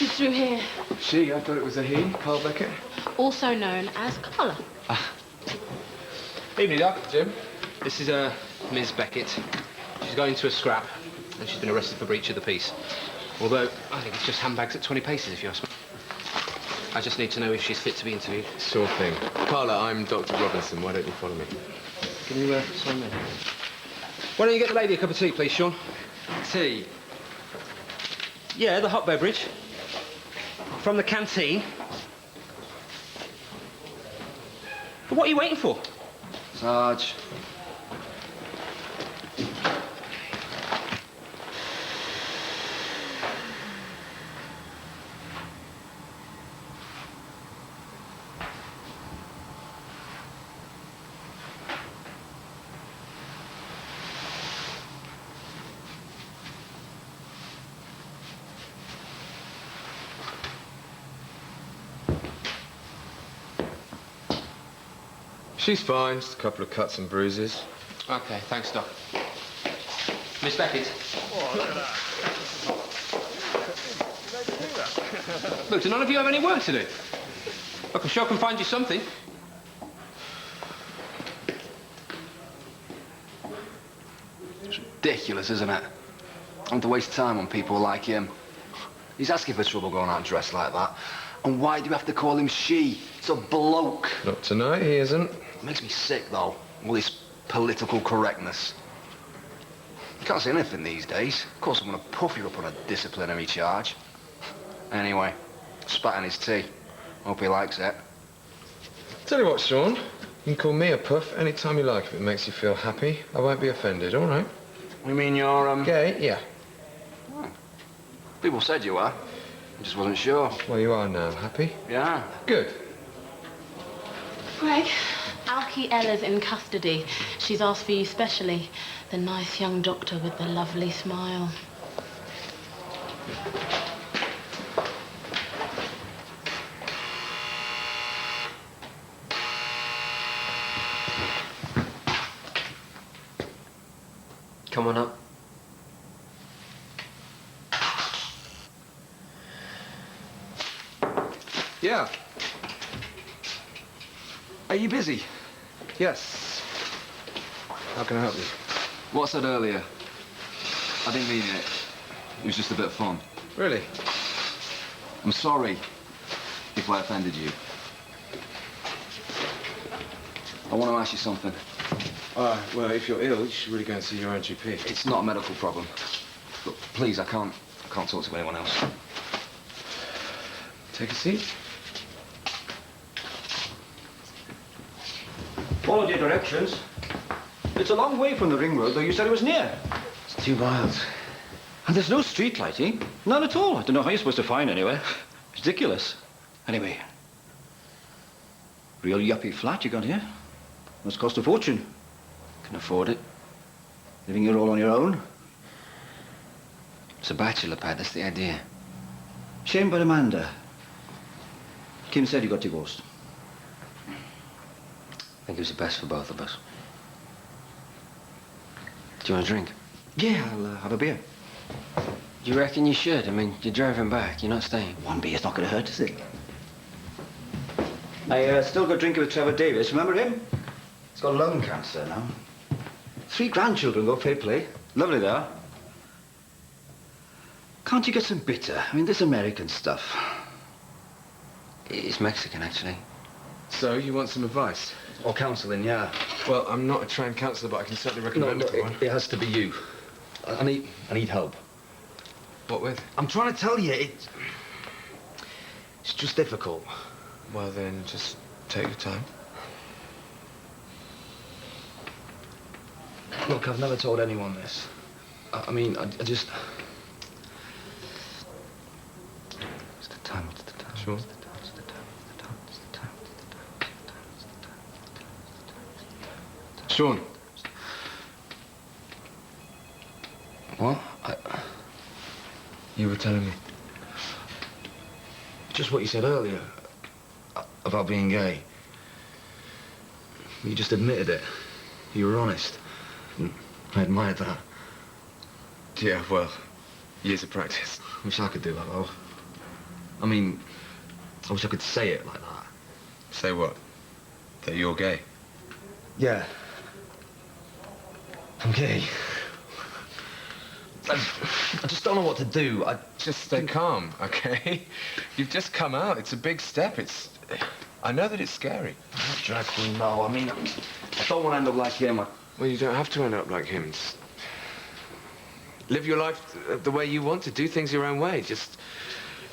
She's through here. She? I thought it was a he, Carl Beckett. Also known as Carla. Evening, Doc. Jim? This is Ms. Beckett. She's going to a scrap, and she's been arrested for breach of the peace. Although, I think it's just handbags at 20 paces, if you ask me. I just need to know if she's fit to be interviewed. Sure thing. Carla, I'm Dr. Robinson. Why don't you follow me? Can you sign me? Why don't you get the lady a cup of tea, please, Sean? Tea? Yeah, the hot beverage. From the canteen. But what are you waiting for? Sarge. She's fine. Just a couple of cuts and bruises. OK, thanks, Doc. Miss Beckett. Oh, look at that. Look, do none of you have any work to do? Look, I'm sure I can find you something. It's ridiculous, isn't it? I want to waste time on people like him. He's asking for trouble going out dressed like that. And why do you have to call him she? It's a bloke. Not tonight, he isn't. It makes me sick, though, all this political correctness. You can't say anything these days. Of course, I'm going to puff you up on a disciplinary charge. Anyway, spat in his tea. Hope he likes it. Tell you what, Sean. You can call me a puff any time you like if it makes you feel happy. I won't be offended, all right? You mean you're, Gay? Yeah. Oh. People said you were. I just wasn't sure. Well, you are now. Happy? Yeah. Good. Greg, Alki Ella's in custody. She's asked for you specially. The nice young doctor with the lovely smile. Come on up. Yeah. Are you busy? Yes. How can I help you? What I said earlier, I didn't mean it. It was just a bit of fun. Really? I'm sorry if I offended you. I want to ask you something. Well, if you're ill, you should really go and see your own GP. It's not a medical problem. Look, please, I can't talk to anyone else. Take a seat. Followed your directions. It's a long way from the ring road, though you said it was near. It's 2 miles. And there's no street lighting. None at all. I don't know how you're supposed to find anywhere. It's ridiculous. Anyway, real yuppie flat you got here. Must cost a fortune. Can afford it. Living here all on your own. It's a bachelor pad, that's the idea. Shame about Amanda. Kim said you got divorced. I think it was the best for both of us. Do you want a drink? Yeah, I'll have a beer. You reckon you should? I mean, you're driving back. You're not staying. One beer's not going to hurt, is it? I still got drinking with Trevor Davis. Remember him? He's got lung cancer now. 3 grandchildren, though, fair play. Lovely they are. Can't you get some bitter? I mean, this American stuff. It's Mexican, actually. So, you want some advice? Or counselling, yeah. Well, I'm not a trained counsellor, but I can certainly recommend one. It has to be you. I need help. What with? I'm trying to tell you, it's just difficult. Well, then, just take your time. Look, I've never told anyone this. I mean, I just... It's the time, it's the time. Sure. Sean. What? You were telling me. Just what you said earlier about being gay. You just admitted it. You were honest. I admired that. Yeah, well, years of practice. Wish I could do that, though. I mean, I wish I could say it like that. Say what? That you're gay? Yeah. I'm gay. I just don't know what to do. Just stay calm, okay? You've just come out. It's a big step. I know that it's scary. Dreadful, no. I mean, I don't want to end up like him. Well, you don't have to end up like him. Just live your life the way you want to. Do things your own way. Just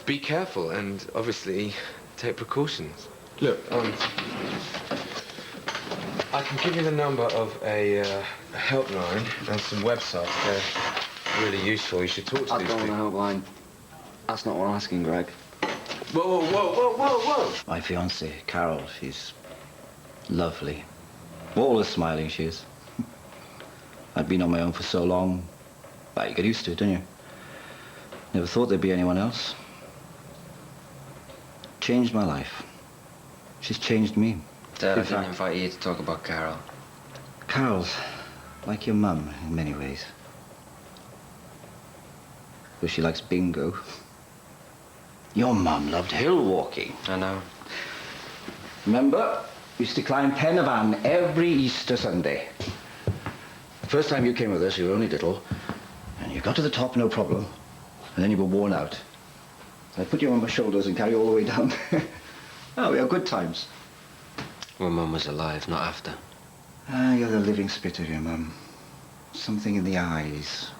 be careful and obviously take precautions. Look, I can give you the number of a helpline and some websites. They're really useful. You should talk to I these don't people. want a helpline. That's not what I'm asking, Greg. Whoa, whoa, whoa, whoa, whoa! My fiancée, Carol, she's lovely. Always smiling, she is. I'd been on my own for so long. Well, you get used to it, don't you? Never thought there'd be anyone else. Changed my life. She's changed me. Dad, I didn't invite you to talk about Carol. Carol's like your mum in many ways. But she likes bingo. Your mum loved hill walking. I know. Remember? Used to climb Penavan every Easter Sunday. The first time you came with us, you were only little, and you got to the top, no problem. And then you were worn out. So I put you on my shoulders and carry you all the way down. Oh, we had good times. When Mum was alive, not after. Ah, you're the living spirit of your mum. Something in the eyes.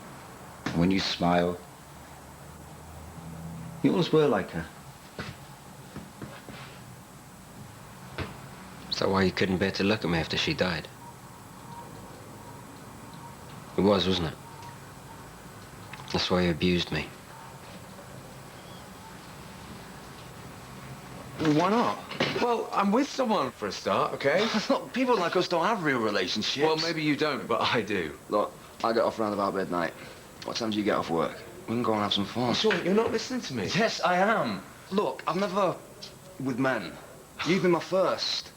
And when you smile, you always were like her. Is that why you couldn't bear to look at me after she died? It was, wasn't it? That's why you abused me. Why not? Well, I'm with someone for a start, okay? Look, people like us don't have real relationships. Well, maybe you don't, but I do. Look, I get off around about midnight. What time do you get off work? We can go and have some fun. Sean, you're not listening to me. Yes, I am. Look, I've never... with men. You've been my first.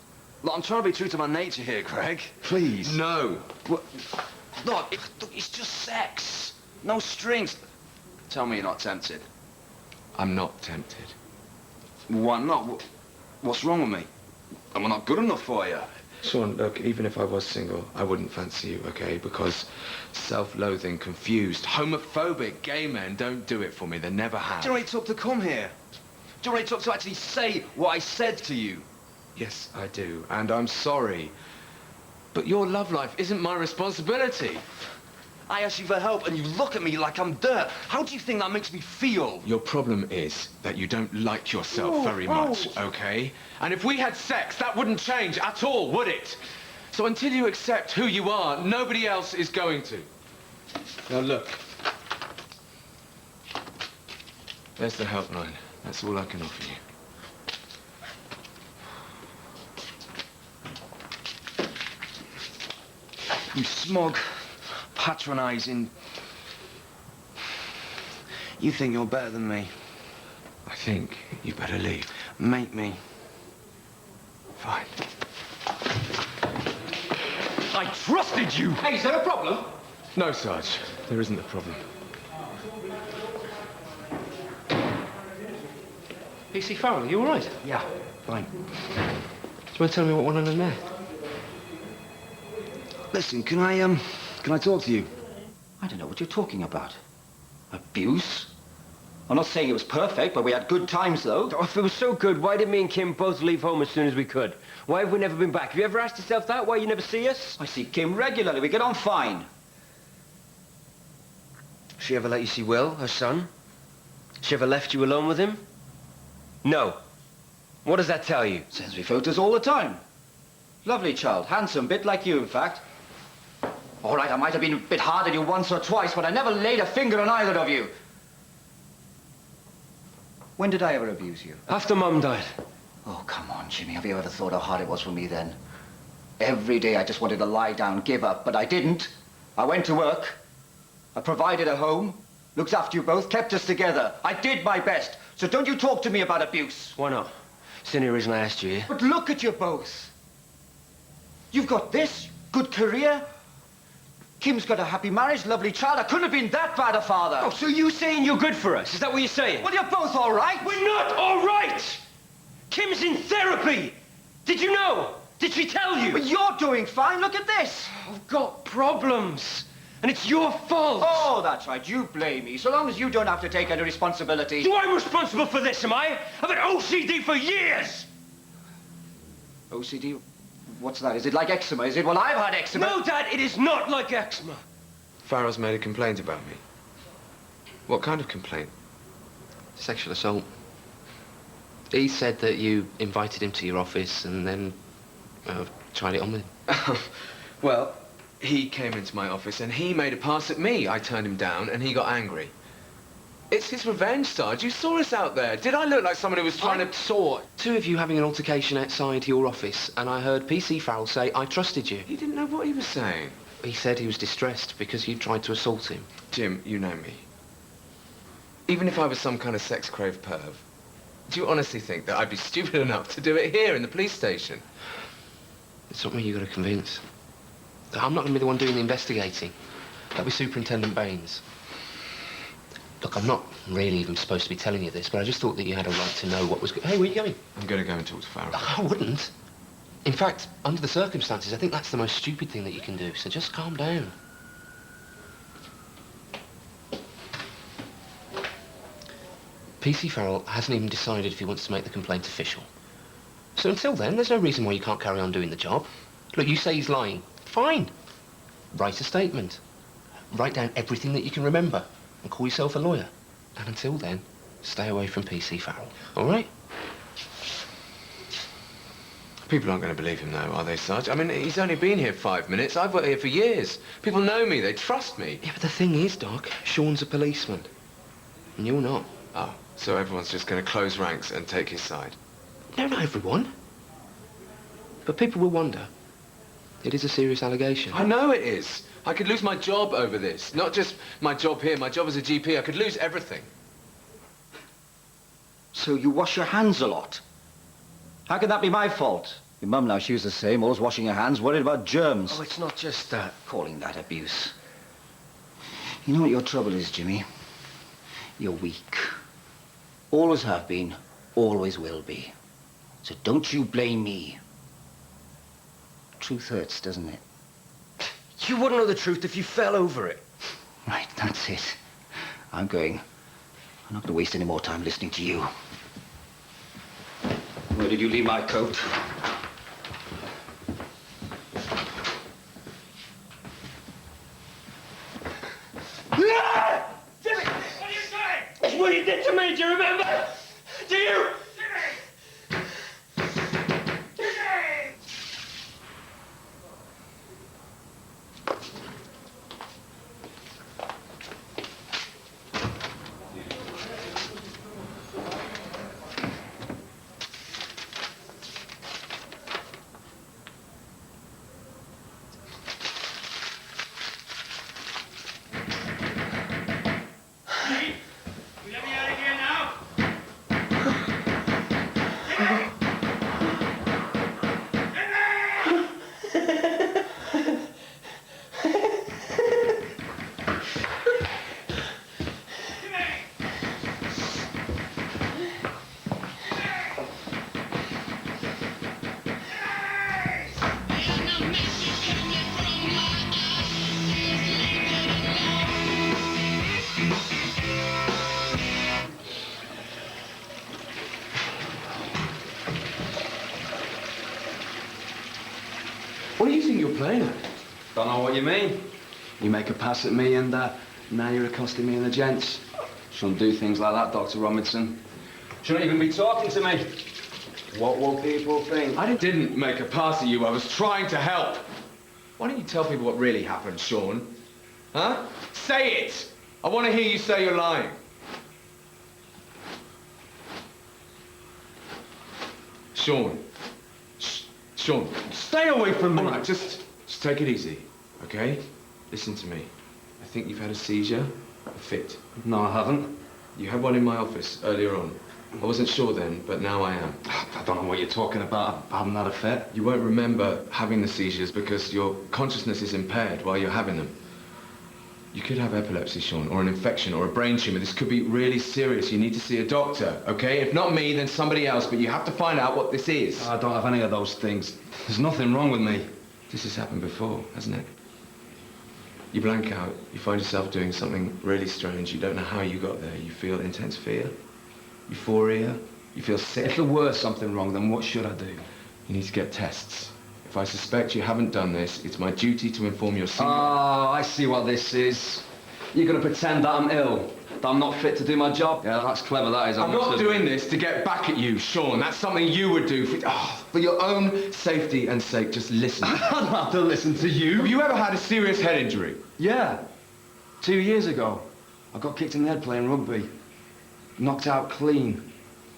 Look, I'm trying to be true to my nature here, Greg. Please. No. What? Look, it's just sex. No strings. Tell me you're not tempted. I'm not tempted. Why not? What's wrong with me? Am I not good enough for you? Sean, look, even if I was single, I wouldn't fancy you, okay? Because self-loathing, confused, homophobic gay men don't do it for me. They never have. Do you know what it took to come here? Do you know what it took to actually say what I said to you? Yes, I do, and I'm sorry. But your love life isn't my responsibility. I ask you for help and you look at me like I'm dirt. How do you think that makes me feel? Your problem is that you don't like yourself very much, okay? And if we had sex, that wouldn't change at all, would it? So until you accept who you are, nobody else is going to. Now look. There's the helpline. That's all I can offer you. You smug, patronizing... You think you're better than me. I think you better leave. Make me. Fine. I trusted you! Hey, is there a problem? No, Sarge. There isn't a problem. PC Farrell, you all right? Yeah, fine. Do you want to tell me what went on in there? Listen, can I talk to you? I don't know what you're talking about. Abuse? I'm not saying it was perfect, but we had good times, though. Oh, if it was so good, why did me and Kim both leave home as soon as we could? Why have we never been back? Have you ever asked yourself that? Why you never see us? I see Kim regularly. We get on fine. She ever let you see Will, her son? She ever left you alone with him? No. What does that tell you? Sends me photos all the time. Lovely child. Handsome, bit like you, in fact. All right, I might have been a bit hard on you once or twice, but I never laid a finger on either of you. When did I ever abuse you? After Mum died. Oh, come on, Jimmy. Have you ever thought how hard it was for me then? Every day I just wanted to lie down, give up, but I didn't. I went to work. I provided a home, looked after you both, kept us together. I did my best. So don't you talk to me about abuse. Why not? It's the only reason I asked you here. But look at you both. You've got this, good career. Kim's got a happy marriage, lovely child. I couldn't have been that bad a father. Oh, so you saying you're good for us? Is that what you're saying? Well, you're both all right. We're not all right! Kim's in therapy! Did you know? Did she tell you? But you're doing fine. Look at this. I've got problems. And it's your fault. Oh, that's right. You blame me. So long as you don't have to take any responsibility. So I'm responsible for this, am I? I've had OCD for years! OCD? What's that? Is it like eczema? Is it? Well, I've had eczema. No, Dad, it is not like eczema. Farrell's made a complaint about me. What kind of complaint? Sexual assault. He said that you invited him to your office and then tried it on with him. Well, he came into my office and he made a pass at me. I turned him down and he got angry. It's his revenge, Sarge. You saw us out there. Did I look like someone who was trying I to... saw two of you having an altercation outside your office, and I heard PC Farrell say, I trusted you. He didn't know what he was saying. He said he was distressed because you tried to assault him. Jim, you know me. Even if I was some kind of sex-craved perv, do you honestly think that I'd be stupid enough to do it here in the police station? It's not me you got to convince. I'm not going to be the one doing the investigating. That'll be Superintendent Baines. Look, I'm not really even supposed to be telling you this, but I just thought that you had a right to know what was... Hey, where are you going? I'm going to go and talk to Farrell. I wouldn't. In fact, under the circumstances, I think that's the most stupid thing that you can do, so just calm down. PC Farrell hasn't even decided if he wants to make the complaint official. So until then, there's no reason why you can't carry on doing the job. Look, you say he's lying. Fine. Write a statement. Write down everything that you can remember and call yourself a lawyer. And until then, stay away from PC Farrell. All right? People aren't going to believe him, though, are they, Sarge? I mean, he's only been here 5 minutes. I've worked here for years. People know me. They trust me. Yeah, but the thing is, Doc, Sean's a policeman. And you're not. Oh, so everyone's just going to close ranks and take his side? No, not everyone. But people will wonder. It is a serious allegation. I know it is. I could lose my job over this. Not just my job here, my job as a GP. I could lose everything. So you wash your hands a lot? How can that be my fault? Your mum now, she was the same, always washing her hands, worried about germs. Oh, it's not just that. Calling that abuse. You know what your trouble is, Jimmy? You're weak. Always have been, always will be. So don't you blame me. Truth hurts, doesn't it? You wouldn't know the truth if you fell over it. Right, that's it. I'm going. I'm not going to waste any more time listening to you. Where did you leave my coat? Ah! Jimmy! What are you saying? It's what you did to me, do you remember? Do you? Jimmy! Jimmy! What do you think you're playing at? Don't know what you mean. You make a pass at me and now you're accosting me in the gents. Shouldn't do things like that, Dr. Robinson. Shouldn't even be talking to me. What will people think? I didn't make a pass at you. I was trying to help. Why don't you tell people what really happened, Sean? Huh? Say it! I want to hear you say you're lying. Sean. Sean. Stay away from me. All right, just take it easy, okay? Listen to me. I think you've had a seizure, a fit. No, I haven't. You had one in my office earlier on. I wasn't sure then, but now I am. I don't know what you're talking about. I haven't had a fit. You won't remember having the seizures because your consciousness is impaired while you're having them. You could have epilepsy, Sean, or an infection, or a brain tumor. This could be really serious. You need to see a doctor, okay? If not me, then somebody else, but you have to find out what this is. I don't have any of those things. There's nothing wrong with me. This has happened before, hasn't it? You blank out, you find yourself doing something really strange. You don't know how you got there. You feel intense fear, euphoria, you feel sick. If there were something wrong, then what should I do? You need to get tests. If I suspect you haven't done this, it's my duty to inform your senior... Oh, I see what this is. You're going to pretend that I'm ill, that I'm not fit to do my job? Yeah, that's clever, that is. I'm not doing this to get back at you, Sean. That's something you would do for your own safety and sake. Just listen. I don't have to listen to you. Have you ever had a serious head injury? Yeah. 2 years ago, I got kicked in the head playing rugby. Knocked out clean.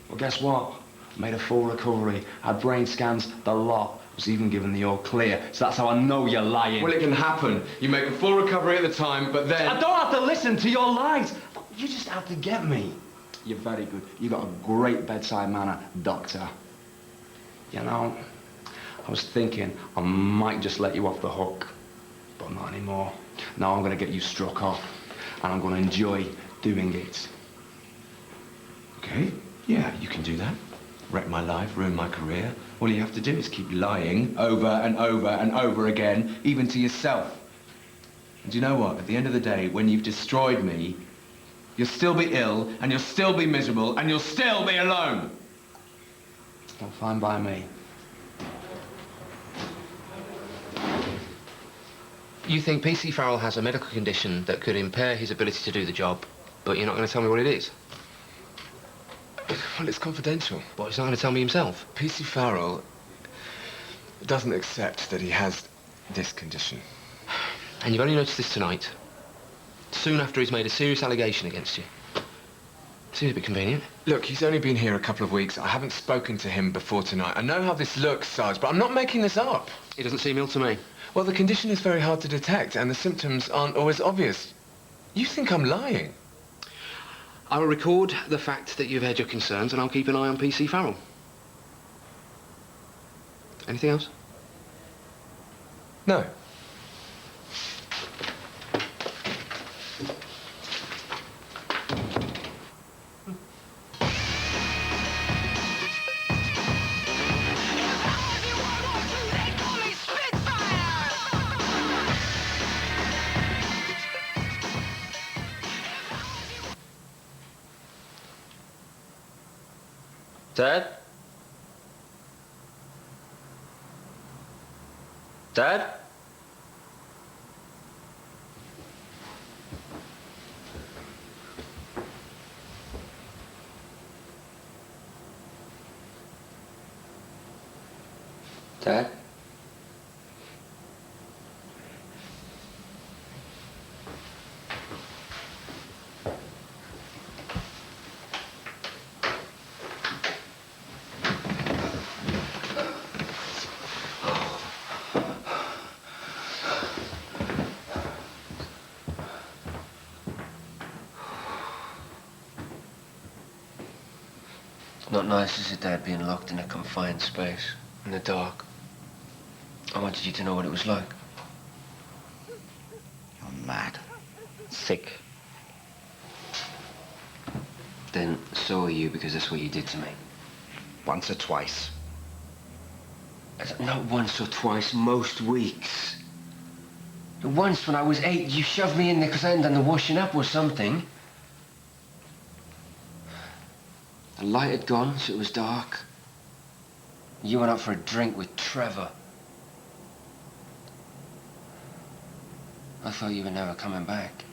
Well, guess what? Made a full recovery. Had brain scans, the lot. Was even given the all clear. So that's how I know you're lying. Well, it can happen. You make a full recovery at the time, but then... I don't have to listen to your lies. You just have to get me. You're very good. You got a great bedside manner, doctor. You know, I was thinking I might just let you off the hook, but not anymore. Now I'm going to get you struck off, and I'm going to enjoy doing it. Okay, yeah, you can do that. Wreck my life, ruin my career. All you have to do is keep lying over and over and over again, even to yourself. And do you know what? At the end of the day, when you've destroyed me, you'll still be ill, and you'll still be miserable, and you'll still be alone. Well, fine by me. You think PC Farrell has a medical condition that could impair his ability to do the job, but you're not going to tell me what it is? Well, it's confidential. But he's not going to tell me himself. PC Farrell doesn't accept that he has this condition. And you've only noticed this tonight, soon after he's made a serious allegation against you. Seems a bit convenient. Look, he's only been here a couple of weeks. I haven't spoken to him before tonight. I know how this looks, Sarge, but I'm not making this up. It doesn't seem ill to me. Well, the condition is very hard to detect, and the symptoms aren't always obvious. You think I'm lying? I will record the fact that you've had your concerns, and I'll keep an eye on PC Farrell. Anything else? No. Dad? Dad? Dad? Not nice, is it, Dad, being locked in a confined space, in the dark? I wanted you to know what it was like. You're mad. Sick. Then so are you, because that's what you did to me. Once or twice. Not once or twice, most weeks. Once, when I was 8, you shoved me in there because I hadn't done the washing up or something. The light had gone, so it was dark. You went out for a drink with Trevor. I thought you were never coming back.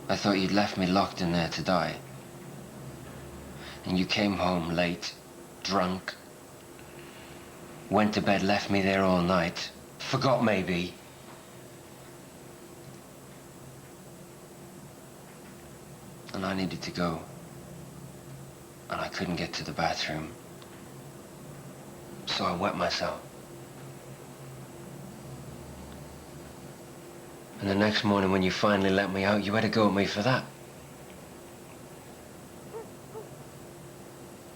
I thought you'd left me locked in there to die. And you came home late, drunk, went to bed, left me there all night, forgot maybe. And I needed to go. And I couldn't get to the bathroom. So I wet myself. And the next morning when you finally let me out, you had to go at me for that.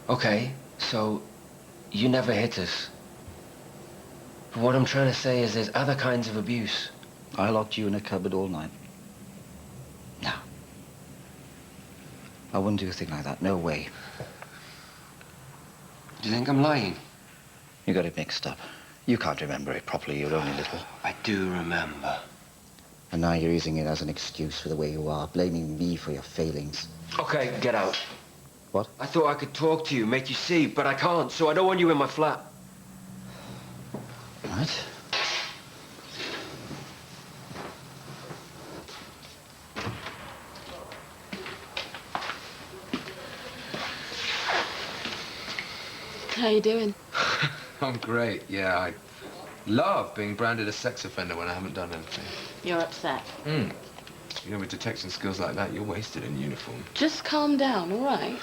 Okay, so you never hit us. But what I'm trying to say is there's other kinds of abuse. I locked you in a cupboard all night. No. I wouldn't do a thing like that. No way. Do you think I'm lying? You got it mixed up. You can't remember it properly. You're only little. I do remember. And now you're using it as an excuse for the way you are, blaming me for your failings. Okay, get out. What? I thought I could talk to you, make you see, but I can't, so I don't want you in my flat. Right. How you doing? I'm great, yeah. I love being branded a sex offender when I haven't done anything. You're upset. You know, with detection skills like that, you're wasted in uniform. Just calm down, all right?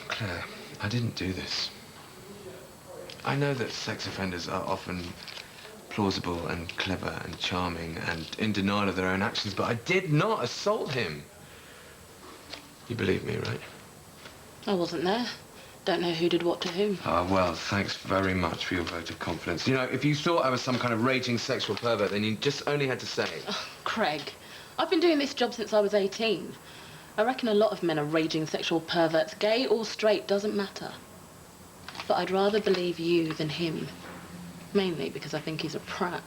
Claire, I didn't do this. I know that sex offenders are often plausible and clever and charming and in denial of their own actions, but I did not assault him. You believe me, right? I wasn't there. Don't know who did what to whom. Ah, well, thanks very much for your vote of confidence. You know, if you thought I was some kind of raging sexual pervert, then you just only had to say it. Oh, Craig, I've been doing this job since I was 18. I reckon a lot of men are raging sexual perverts. Gay or straight, doesn't matter. But I'd rather believe you than him. Mainly because I think he's a prat.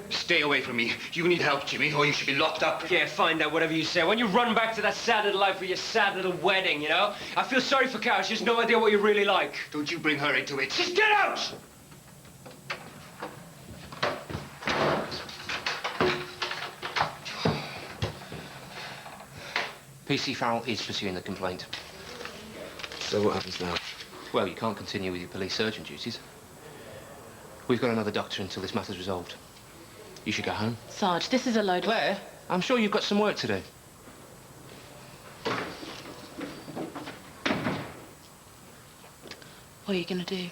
Stay away from me. You need help, Jimmy, or you should be locked up. Yeah, find out whatever you say. When you run back to that sad little life with your sad little wedding, you know? I feel sorry for Carol. She has no idea what you're really like. Don't you bring her into it. Just get out! PC Farrell is pursuing the complaint. So what happens now? Well, you can't continue with your police surgeon duties. We've got another doctor until this matter's resolved. You should go home. Sarge, this is a load of... Claire, I'm sure you've got some work to do. What are you going to do?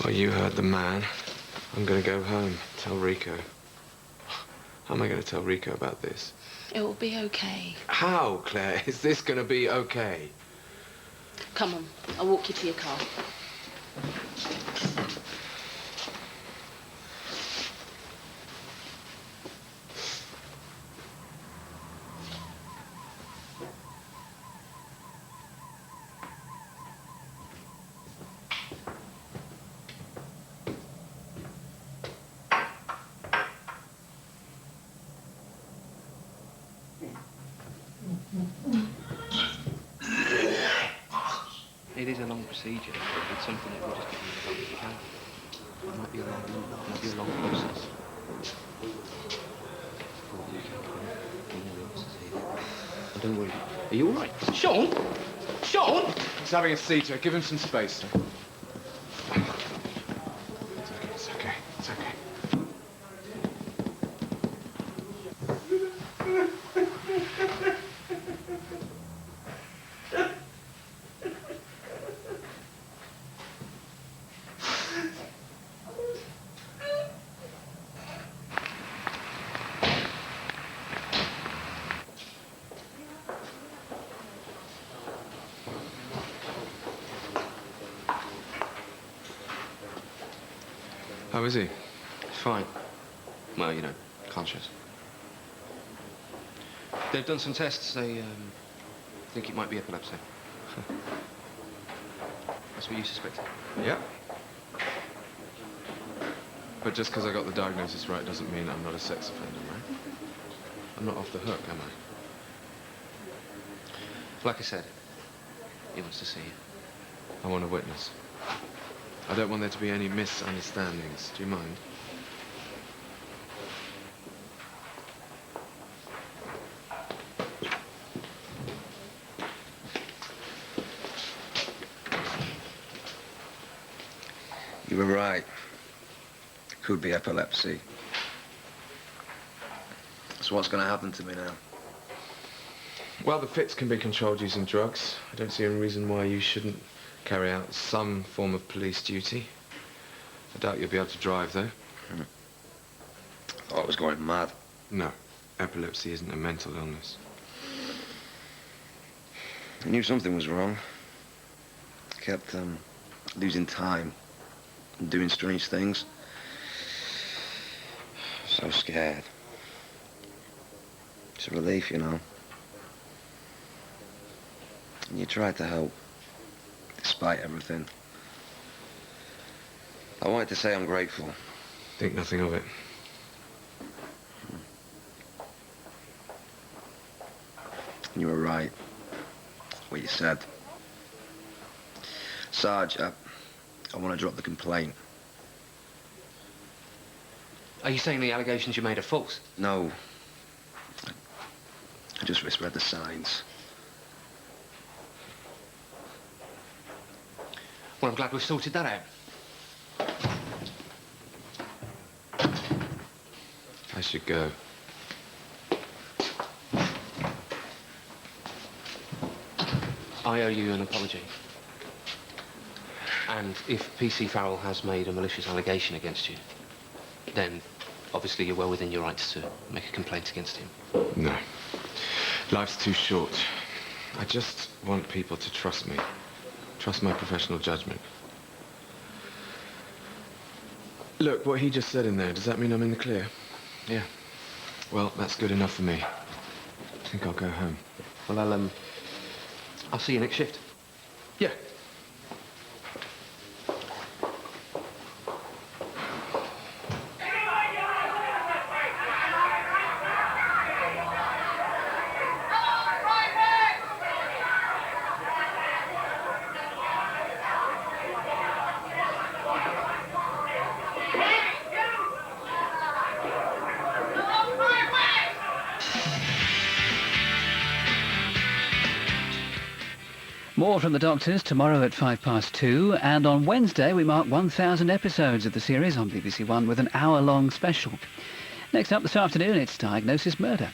Well, you heard the man. I'm going to go home, tell Rico. How am I going to tell Rico about this? It will be okay. How, Claire, is this going to be okay? Come on, I'll walk you to your car. It is a long procedure. It's something that we'll just get you the help you can. It might be a long process. Oh, don't worry. Are you all right? Sean? Sean? He's having a seizure. Give him some space. It's okay. It's okay. How is he? It's fine. Well, you know, conscious. They've done some tests. They think it might be epilepsy. That's what you suspected. Yeah. But just because I got the diagnosis right doesn't mean I'm not a sex offender, right? I'm not off the hook, am I? Like I said, he wants to see you. I want a witness. I don't want there to be any misunderstandings. Do you mind? You were right. It could be epilepsy. So what's going to happen to me now? Well, the fits can be controlled using drugs. I don't see any reason why you shouldn't carry out some form of police duty. I doubt you'll be able to drive, though. I thought I was going mad. No, epilepsy isn't a mental illness. I knew something was wrong. I kept losing time. and doing strange things. So scared. It's a relief, you know. And you tried to help, despite everything. I wanted to say I'm grateful. Think nothing of it. You were right. What you said. Sarge, I want to drop the complaint. Are you saying the allegations you made are false? No. I just misread the signs. Well, I'm glad we've sorted that out. I should go. I owe you an apology. And if PC Farrell has made a malicious allegation against you, then obviously you're well within your rights to make a complaint against him. No. Life's too short. I just want people to trust me. Trust my professional judgment. Look, what he just said in there, does that mean I'm in the clear? Yeah. Well, that's good enough for me. I think I'll go home. Well, I'll see you next shift. Yeah. More from the Doctors tomorrow at 2:05, and on Wednesday we mark 1,000 episodes of the series on BBC1 with an hour-long special. Next up this afternoon, it's Diagnosis Murder.